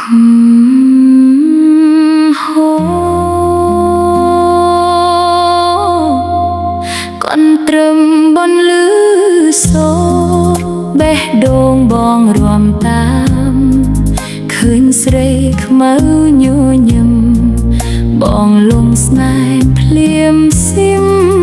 con trầm bon lư số bé đôn bong ròm tam khơi srei khmau nhu nhầm bong lung snai pliêm sim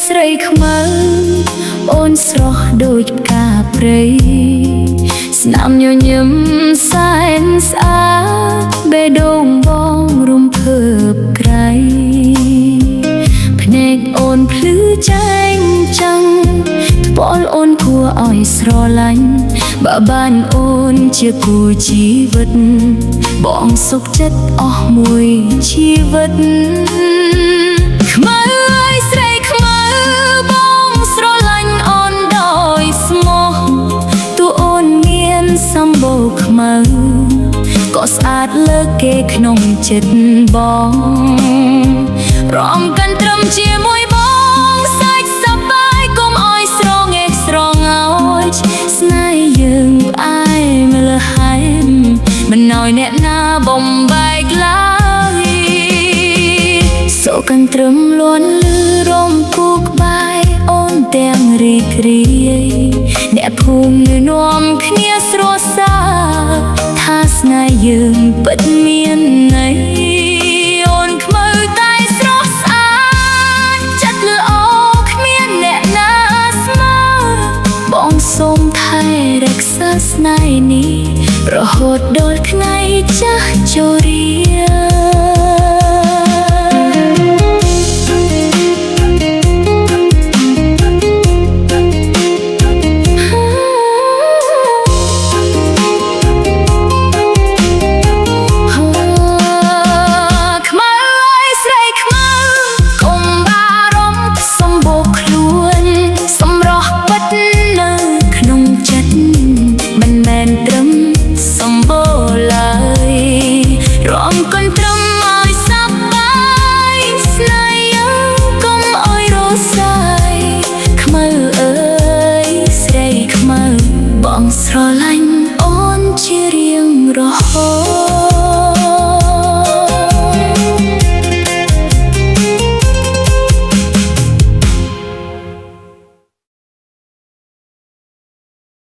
ស្រីខ្មៅអូនស្រស់ដូចផ្កាព្រៃស្នាមញញឹមសែនស្អាតបេះដូងបងរំភើបក្រៃភ្នែកអូនភ្លឺចែងចាំងថ្ពាល់អូនគួរឲ្យស្រឡាញ់បើបានអូនជាគូជីវិតបងសុខចិត្តអស់មួយជីវិតខ្មៅស្រីខ្មៅបងស្រឡាញ់អូនដោយស្មោះតួអូនមានសម្បូរខ្មៅក៏ស្អាតលើកគេក្នុងចិត្តបងរំកាន់ត្រឹមជាមួយបងសាច់សប្បាយកុំឲ្យស្រងេះស្រងោចស្នេហ៍យើងផ្អែមលើហែមមិនឲ្យអ្នកណាបំបែកឡើយសូកាន់ត្រឹមលន់លឺរំគូក្បែរអូនទាំងរីករាយអ្នកភូមិនាំគ្នាស្រស់សាថាស្នេហ៍យើងពិតមានន័យអូនខ្មៅតែស្រស់ស្អាតចិត្តល្អគ្មានអ្នកណាស្មើបងសូមថែរក្សាស្នេហ៍នេះរហូតដល់ថ្ងៃចាស់ជរាស្រឡាញ់